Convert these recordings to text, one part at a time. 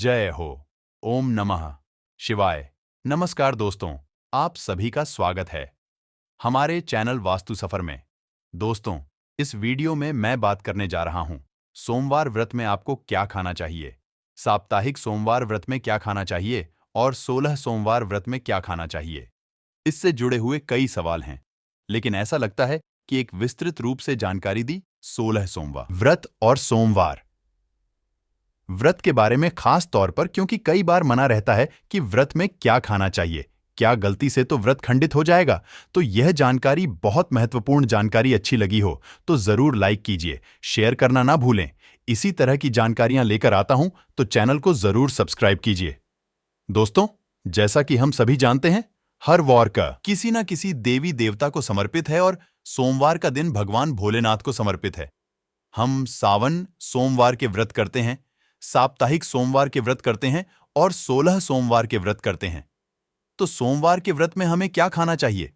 जय हो। ओम नमः शिवाय। नमस्कार दोस्तों, आप सभी का स्वागत है हमारे चैनल वास्तु सफर में। दोस्तों, इस वीडियो में मैं बात करने जा रहा हूं सोमवार व्रत में आपको क्या खाना चाहिए, साप्ताहिक सोमवार व्रत में क्या खाना चाहिए और 16 सोमवार व्रत में क्या खाना चाहिए। इससे जुड़े हुए कई सवाल हैं, लेकिन ऐसा लगता है कि एक विस्तृत रूप से जानकारी दी। 16 सोमवार व्रत और सोमवार व्रत के बारे में खास तौर पर, क्योंकि कई बार मना रहता है कि व्रत में क्या खाना चाहिए, क्या गलती से तो व्रत खंडित हो जाएगा। तो यह जानकारी बहुत महत्वपूर्ण जानकारी अच्छी लगी हो तो जरूर लाइक कीजिए, शेयर करना ना भूलें। इसी तरह की जानकारियां लेकर आता हूं तो चैनल को जरूर सब्सक्राइब कीजिए। दोस्तों, जैसा कि हम सभी जानते हैं, हर वार का किसी न किसी देवी देवता को समर्पित है और सोमवार का दिन भगवान भोलेनाथ को समर्पित है। हम सावन सोमवार के व्रत करते हैं, साप्ताहिक सोमवार के व्रत करते हैं और 16 सोमवार के व्रत करते हैं। तो सोमवार के व्रत में हमें क्या खाना चाहिए,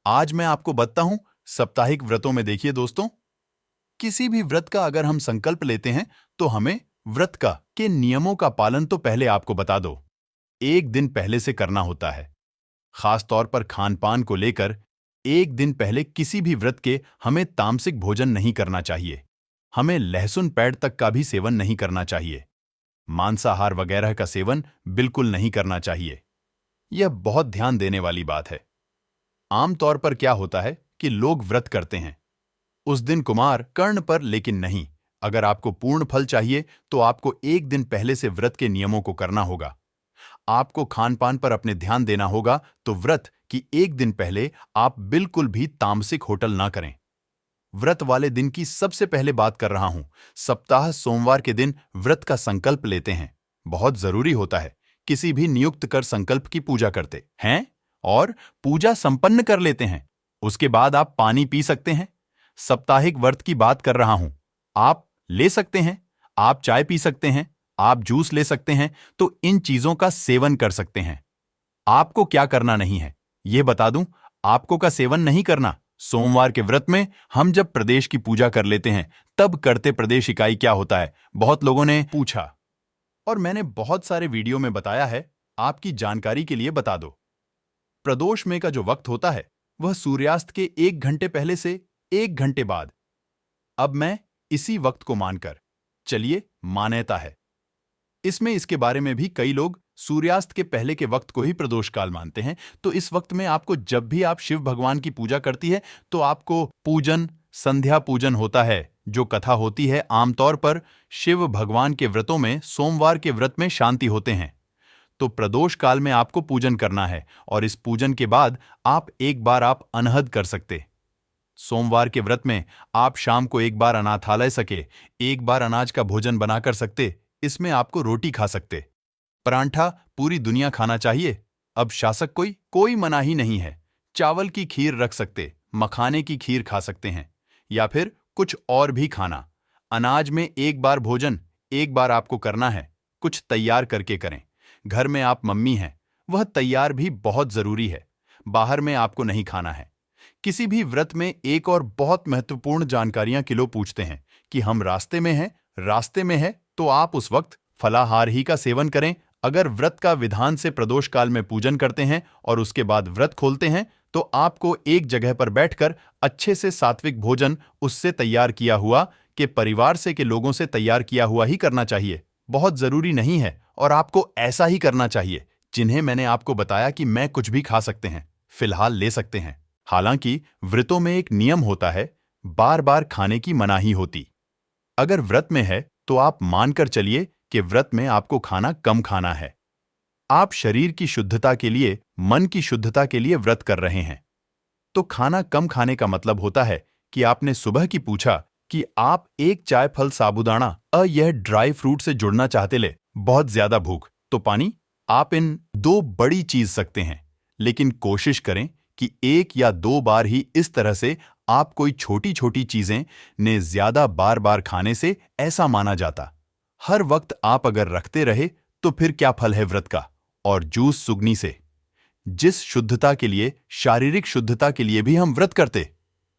आज मैं आपको बताता हूं। साप्ताहिक व्रतों में देखिए दोस्तों, किसी भी व्रत का अगर हम संकल्प लेते हैं तो हमें व्रत का के नियमों का पालन तो पहले आपको बता दो, एक दिन पहले से करना होता है। खास तौर पर खान पान को लेकर एक दिन पहले किसी भी व्रत के हमें तामसिक भोजन नहीं करना चाहिए। हमें लहसुन पैड तक का भी सेवन नहीं करना चाहिए। मांसाहार वगैरह का सेवन बिल्कुल नहीं करना चाहिए। यह बहुत ध्यान देने वाली बात है। आमतौर पर क्या होता है कि लोग व्रत करते हैं उस दिन कुमार कर्ण पर, लेकिन नहीं। अगर आपको पूर्ण फल चाहिए तो आपको एक दिन पहले से व्रत के नियमों को करना होगा। आपको खान पान पर अपने ध्यान देना होगा, तो व्रत की एक दिन पहले आप बिल्कुल भी तामसिक होटल ना करें। व्रत वाले दिन की सबसे पहले बात कर रहा हूं। सप्ताह सोमवार के दिन व्रत का संकल्प लेते हैं, बहुत जरूरी होता है। किसी भी नियुक्त कर संकल्प की पूजा करते हैं और पूजा संपन्न कर लेते हैं। उसके बाद आप पानी पी सकते हैं। साप्ताहिक व्रत की बात कर रहा हूं। आप ले सकते हैं, आप चाय पी सकते हैं, आप जूस ले सकते हैं, तो इन चीजों का सेवन कर सकते हैं। आपको क्या करना नहीं है यह बता दूं, आपको का सेवन नहीं करना। सोमवार के व्रत में हम जब प्रदेश की पूजा कर लेते हैं तब करते प्रदेश इकाई क्या होता है, बहुत लोगों ने पूछा और मैंने बहुत सारे वीडियो में बताया है। आपकी जानकारी के लिए बता दो, प्रदोष में का जो वक्त होता है वह सूर्यास्त के 1 घंटे पहले से 1 घंटे बाद। अब मैं इसी वक्त को मानकर चलिए, मान्यता है इसमें। इसके बारे में भी कई लोग सूर्यास्त के पहले के वक्त को ही प्रदोष काल मानते हैं। तो इस वक्त में आपको, जब भी आप शिव भगवान की पूजा करती है तो आपको पूजन, संध्या पूजन होता है। जो कथा होती है, आमतौर पर शिव भगवान के व्रतों में सोमवार के व्रत में शांति होते हैं। तो प्रदोष काल में आपको पूजन करना है और इस पूजन के बाद आप एक बार आप अनहद कर सकते। सोमवार के व्रत में आप शाम को एक बार अनाथालय सके, एक बार अनाज का भोजन बना कर सकते। इसमें आपको रोटी खा सकते, परांठा पूरी दुनिया खाना चाहिए। अब शासक कोई मना ही नहीं है। चावल की खीर रख सकते, मखाने की खीर खा सकते हैं, या फिर कुछ और भी खाना। अनाज में एक बार भोजन एक बार आपको करना है, कुछ तैयार करके करें। घर में आप मम्मी हैं, वह तैयार भी बहुत जरूरी है। बाहर में आपको नहीं खाना है। किसी भी व्रत में एक और बहुत महत्वपूर्ण जानकारियां किलो पूछते हैं कि हम रास्ते में है तो आप उस वक्त फलाहार ही का सेवन करें। अगर व्रत का विधान से प्रदोष काल में पूजन करते हैं और उसके बाद व्रत खोलते हैं तो आपको एक जगह पर बैठकर अच्छे से सात्विक भोजन उससे तैयार किया हुआ के परिवार से के लोगों से तैयार किया हुआ ही करना चाहिए। बहुत जरूरी नहीं है और आपको ऐसा ही करना चाहिए जिन्हें मैंने आपको बताया कि मैं कुछ भी खा सकते हैं, फिलहाल ले सकते हैं। हालांकि व्रतों में एक नियम होता है, बार बार खाने की मनाही होती। अगर व्रत में है तो आप मानकर चलिए कि व्रत में आपको खाना कम खाना है। आप शरीर की शुद्धता के लिए, मन की शुद्धता के लिए व्रत कर रहे हैं। तो खाना कम खाने का मतलब होता है कि आपने सुबह की पूछा कि आप एक चाय फल साबूदाना यह ड्राई फ्रूट से जुड़ना चाहते ले, बहुत ज्यादा भूख तो पानी। आप इन 2 बड़ी चीज सकते हैं, लेकिन कोशिश करें कि 1 या 2 बार ही इस तरह से आप कोई छोटी छोटी चीजें ने ज्यादा बार बार खाने से ऐसा माना जाता। हर वक्त आप अगर रखते रहे तो फिर क्या फल है व्रत का। और जूस सुगनी से, जिस शुद्धता के लिए, शारीरिक शुद्धता के लिए भी हम व्रत करते।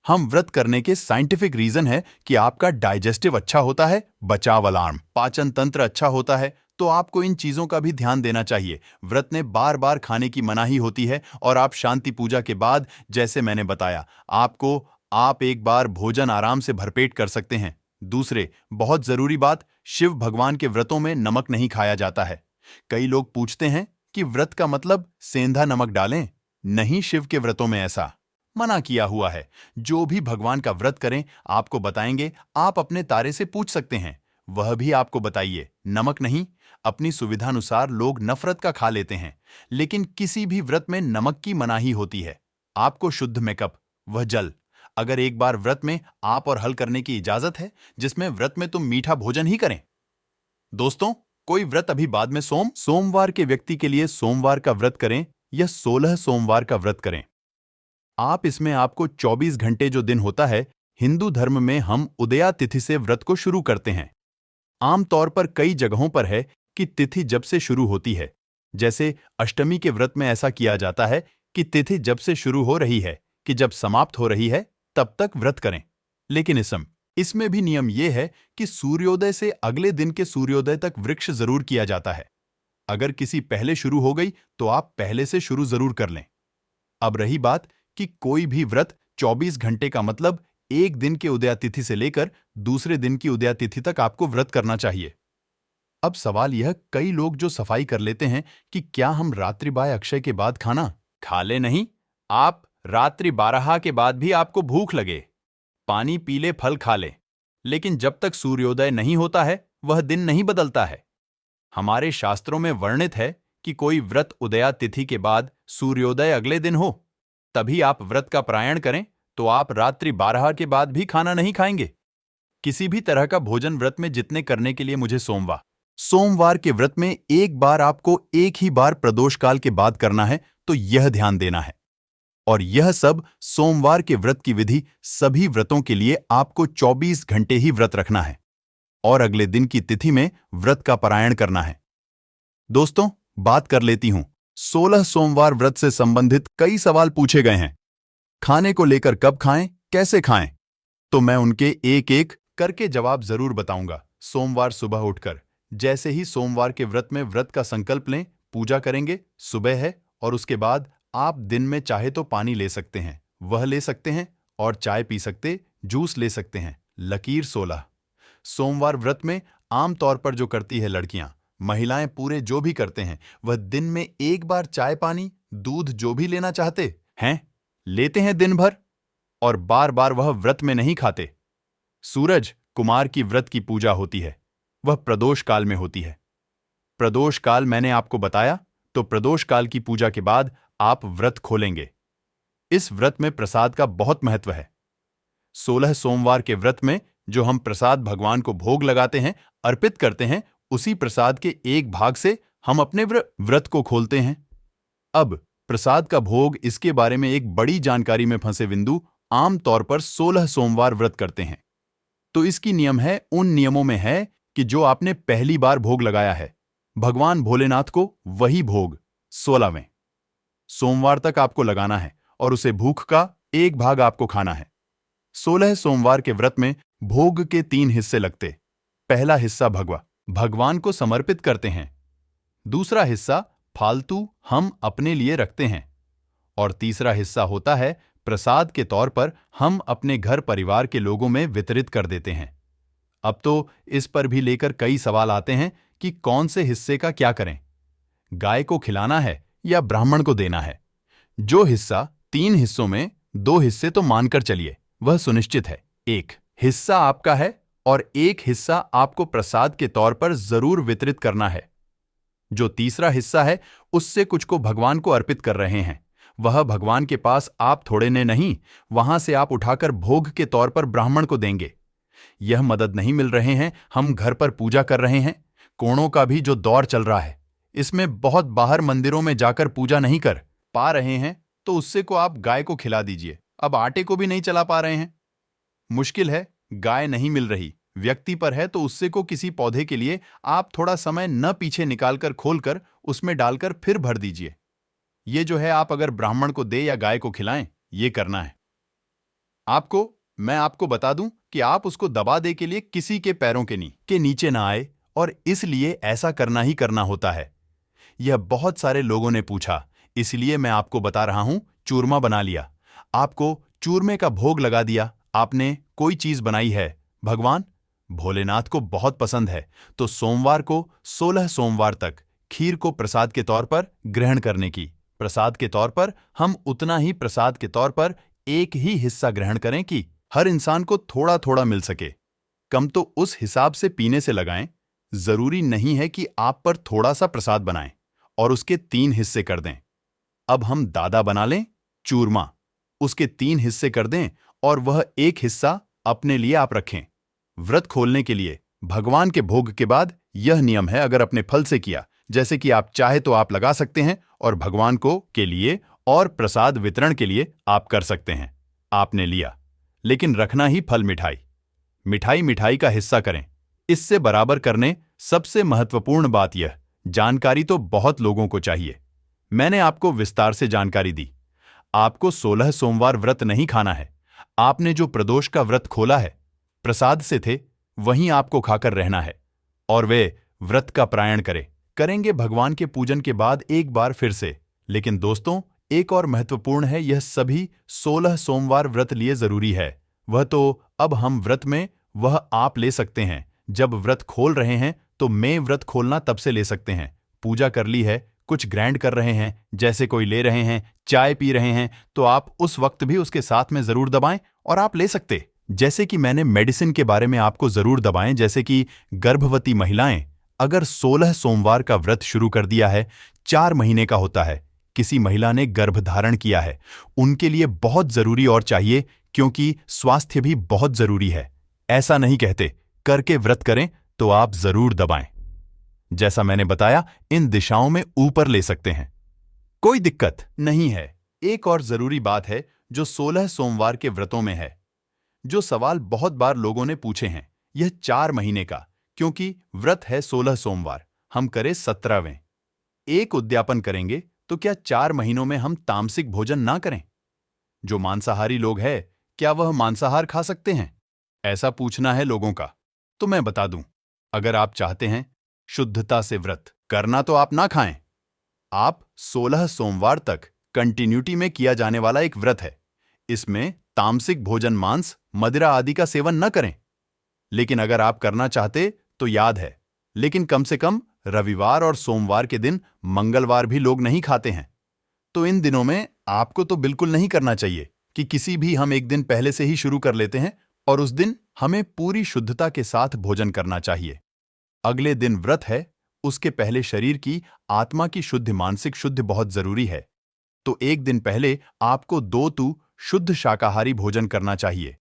हम व्रत करने के साइंटिफिक रीजन है कि आपका डाइजेस्टिव अच्छा होता है, बचाव अलार्म, पाचन तंत्र अच्छा होता है, तो आपको इन चीजों का भी ध्यान देना चाहिए। व्रत में बार बार खाने की मनाही होती है और आप शांति पूजा के बाद, जैसे मैंने बताया आपको, आप एक बार भोजन आराम से भरपेट कर सकते हैं। दूसरे, बहुत जरूरी बात, शिव भगवान के व्रतों में नमक नहीं खाया जाता है। कई लोग पूछते हैं कि व्रत का मतलब सेंधा नमक डालें। नहीं, शिव के व्रतों में ऐसा मना किया हुआ है। जो भी भगवान का व्रत करें आपको बताएंगे, आप अपने तारे से पूछ सकते हैं, वह भी आपको बताइए। नमक नहीं, अपनी सुविधानुसार लोग नफरत का खा लेते हैं, लेकिन किसी भी व्रत में नमक की मनाही होती है। आपको शुद्ध मेकअप, वह जल, अगर एक बार व्रत में आप और हल करने की इजाजत है, जिसमें व्रत में तुम मीठा भोजन ही करें। दोस्तों, कोई व्रत अभी बाद में सोमवार के व्यक्ति के लिए सोमवार का व्रत करें या 16 सोमवार का व्रत करें, आप इसमें आपको 24 घंटे जो दिन होता है, हिंदू धर्म में हम उदया तिथि से व्रत को शुरू करते हैं। आमतौर पर कई जगहों पर है कि तिथि जब से शुरू होती है, जैसे अष्टमी के व्रत में ऐसा किया जाता है कि तिथि जब से शुरू हो रही है कि जब समाप्त हो रही है तब तक व्रत करें। लेकिन इसमें भी नियम यह है कि सूर्योदय से अगले दिन के सूर्योदय तक वृक्ष जरूर किया जाता है। अगर किसी पहले शुरू हो गई तो आप पहले से शुरू जरूर कर लें। अब रही बात कि कोई भी व्रत 24 घंटे का मतलब एक दिन के उदया तिथि से लेकर दूसरे दिन की उदया तिथि तक आपको व्रत करना चाहिए। अब सवाल यह, कई लोग जो सफाई कर लेते हैं कि क्या हम रात्रि बाय अक्षय के बाद खाना खा ले? नहीं, आप रात्रि 12 के बाद भी आपको भूख लगे, पानी पी ले, फल खा ले, लेकिन जब तक सूर्योदय नहीं होता है वह दिन नहीं बदलता है। हमारे शास्त्रों में वर्णित है कि कोई व्रत उदया तिथि के बाद सूर्योदय अगले दिन हो, तभी आप व्रत का पारायण करें, तो आप रात्रि 12 के बाद भी खाना नहीं खाएंगे। किसी भी तरह का भोजन व्रत में जितने करने के लिए मुझे सोमवार के व्रत में एक बार आपको एक ही बार प्रदोष काल के बाद करना है, तो यह ध्यान देना है। और यह सब सोमवार के व्रत की विधि, सभी व्रतों के लिए आपको 24 घंटे ही व्रत रखना है और अगले दिन की तिथि में व्रत का पारायण करना है। दोस्तों, बात कर लेती हूं, 16 सोमवार व्रत से संबंधित कई सवाल पूछे गए हैं। खाने को लेकर कब खाएं, कैसे खाएं, तो मैं उनके एक एक करके जवाब जरूर बताऊंगा। सोमवार सुबह उठकर, जैसे ही सोमवार के व्रत में व्रत का संकल्प लें, पूजा करेंगे, सुबह है, और उसके बाद आप दिन में चाहे तो पानी ले सकते हैं, वह ले सकते हैं, और चाय पी सकते, जूस ले सकते हैं। लकीर 16, सोमवार व्रत में आमतौर पर जो करती है लड़कियां, महिलाएं पूरे जो भी करते हैं, वह दिन में एक बार चाय, पानी, दूध जो भी लेना चाहते हैं लेते हैं दिन भर, और बार बार वह व्रत में नहीं खाते। सूरज कुमार की व्रत की पूजा होती है, वह प्रदोष काल में होती है। प्रदोष काल मैंने आपको बताया, तो प्रदोष काल की पूजा के बाद आप व्रत खोलेंगे। इस व्रत में प्रसाद का बहुत महत्व है। 16 सोमवार के व्रत में जो हम प्रसाद भगवान को भोग लगाते हैं, अर्पित करते हैं, उसी प्रसाद के एक भाग से हम अपने व्रत को खोलते हैं। अब प्रसाद का भोग, इसके बारे में एक बड़ी जानकारी में फंसे बिंदु, आमतौर पर 16 सोमवार व्रत करते हैं, तो इसकी नियम है, उन नियमों में है कि जो आपने पहली बार भोग लगाया है भगवान भोलेनाथ को, वही भोग 16वें सोमवार तक आपको लगाना है और उसे भूख का एक भाग आपको खाना है। 16 सोमवार के व्रत में भोग के 3 हिस्से लगते। पहला हिस्सा भगवान को समर्पित करते हैं, दूसरा हिस्सा फालतू हम अपने लिए रखते हैं, और तीसरा हिस्सा होता है प्रसाद के तौर पर हम अपने घर परिवार के लोगों में वितरित कर देते हैं। अब तो इस पर भी लेकर कई सवाल आते हैं कि कौन से हिस्से का क्या करें, गाय को खिलाना है या ब्राह्मण को देना है। जो हिस्सा 3 हिस्सों में 2 हिस्से तो मानकर चलिए, वह सुनिश्चित है। एक हिस्सा आपका है और एक हिस्सा आपको प्रसाद के तौर पर जरूर वितरित करना है। जो तीसरा हिस्सा है, उससे कुछ को भगवान को अर्पित कर रहे हैं, वह भगवान के पास आप थोड़े ने नहीं, वहां से आप उठाकर भोग के तौर पर ब्राह्मण को देंगे। यह मदद नहीं मिल रहे हैं, हम घर पर पूजा कर रहे हैं, कोणों का भी जो दौर चल रहा है, इसमें बहुत बाहर मंदिरों में जाकर पूजा नहीं कर पा रहे हैं, तो उससे को आप गाय को खिला दीजिए। अब आटे को भी नहीं चला पा रहे हैं, मुश्किल है, गाय नहीं मिल रही, व्यक्ति पर है, तो उससे को किसी पौधे के लिए आप थोड़ा समय न पीछे निकालकर खोलकर उसमें डालकर फिर भर दीजिए। ये जो है, आप अगर ब्राह्मण को दे या गाय को खिलाएं, ये करना है आपको। मैं आपको बता दूं कि आप उसको दबा दे के लिए किसी के पैरों के नीचे ना आए और इसलिए ऐसा करना ही करना होता है। यह बहुत सारे लोगों ने पूछा, इसलिए मैं आपको बता रहा हूं। चूरमा बना लिया, आपको चूरमे का भोग लगा दिया, आपने कोई चीज बनाई है, भगवान भोलेनाथ को बहुत पसंद है, तो सोमवार को 16 सोमवार तक खीर को प्रसाद के तौर पर ग्रहण करने की। प्रसाद के तौर पर हम उतना ही प्रसाद के तौर पर एक ही हिस्सा ग्रहण करें कि हर इंसान को थोड़ा थोड़ा मिल सके। कम तो उस हिसाब से पीने से लगाएं। जरूरी नहीं है कि आप पर थोड़ा सा प्रसाद बनाएं और उसके 3 हिस्से कर दें। अब हम दादा बना लें चूरमा, उसके 3 हिस्से कर दें और वह एक हिस्सा अपने लिए आप रखें। व्रत खोलने के लिए भगवान के भोग के बाद यह नियम है, अगर अपने फल से किया, जैसे कि आप चाहे तो आप लगा सकते हैं और भगवान को के लिए और प्रसाद वितरण के लिए आप कर सकते हैं। आपने लिया, लेकिन रखना ही फल मिठाई। मिठाई मिठाई का हिस्सा करें। इससे बराबर करने सबसे महत्वपूर्ण बात यह, जानकारी तो बहुत लोगों को चाहिए। मैंने आपको विस्तार से जानकारी दी। आपको 16 सोमवार व्रत नहीं खाना है। आपने जो प्रदोष का व्रत खोला है, प्रसाद से थे, वहीं आपको खाकर रहना है और वे व्रत का पारायण करेंगे भगवान के पूजन के बाद एक बार फिर से। लेकिन दोस्तों, एक और महत्वपूर्ण है, यह सभी 16 सोमवार व्रत लिए जरूरी है। वह तो अब हम व्रत में वह आप ले सकते हैं। जब व्रत खोल रहे हैं तो मैं व्रत खोलना तब से ले सकते हैं। पूजा कर ली है, कुछ ग्रैंड कर रहे हैं, जैसे कोई ले रहे हैं, चाय पी रहे हैं, तो आप उस वक्त भी उसके साथ में जरूर दबाएं और आप ले सकते। जैसे कि मैंने मेडिसिन के बारे में आपको जरूर दबाएं, जैसे कि गर्भवती महिलाएं अगर 16 सोमवार का व्रत शुरू कर दिया है, 4 महीने का होता है, किसी महिला ने गर्भ धारण किया है, उनके लिए बहुत जरूरी और चाहिए, क्योंकि स्वास्थ्य भी बहुत जरूरी है। ऐसा नहीं कहते करके व्रत करें, तो आप जरूर दबाएं। जैसा मैंने बताया, इन दिशाओं में ऊपर ले सकते हैं, कोई दिक्कत नहीं है। एक और जरूरी बात है जो 16 सोमवार के व्रतों में है, जो सवाल बहुत बार लोगों ने पूछे हैं, यह 4 महीने का, क्योंकि व्रत है 16 सोमवार, हम करें 17वें, एक उद्यापन करेंगे, तो क्या 4 महीनों में हम तामसिक भोजन ना करें? जो मांसाहारी लोग हैं, क्या वह मांसाहार खा सकते हैं? ऐसा पूछना है लोगों का, तो मैं बता दूं, अगर आप चाहते हैं शुद्धता से व्रत करना, तो आप ना खाएं। आप 16 सोमवार तक कंटिन्यूटी में किया जाने वाला एक व्रत है। इसमें तामसिक भोजन, मांस, मदिरा आदि का सेवन न करें। लेकिन अगर आप करना चाहते तो याद है, लेकिन कम से कम रविवार और सोमवार के दिन, मंगलवार भी लोग नहीं खाते हैं। तो इन दिनों में आपको तो बिल्कुल नहीं करना चाहिए कि किसी भी हम एक दिन पहले से ही शुरू कर लेते हैं और उस दिन हमें पूरी शुद्धता के साथ भोजन करना चाहिए। अगले दिन व्रत है, उसके पहले शरीर की, आत्मा की शुद्ध, मानसिक शुद्ध बहुत जरूरी है। तो एक दिन पहले आपको 2 शुद्ध शाकाहारी भोजन करना चाहिए।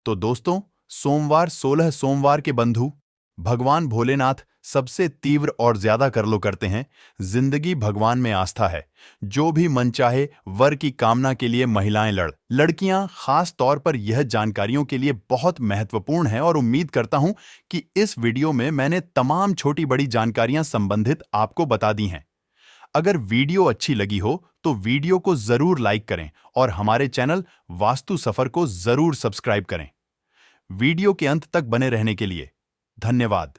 तो दोस्तों, सोमवार 16 सोमवार के बंधु, भगवान भोलेनाथ सबसे तीव्र और ज्यादा कर लो करते हैं। जिंदगी भगवान में आस्था है। जो भी मन चाहे वर की कामना के लिए महिलाएं लड़कियां खास तौर पर यह जानकारियों के लिए बहुत महत्वपूर्ण है और उम्मीद करता हूं कि इस वीडियो में मैंने तमाम छोटी बड़ी जानकारियां संबंधित आपको बता दी हैं। अगर वीडियो अच्छी लगी हो तो वीडियो को जरूर लाइक करें और हमारे चैनल वास्तु सफर को जरूर सब्सक्राइब करें। वीडियो के अंत तक बने रहने के लिए धन्यवाद।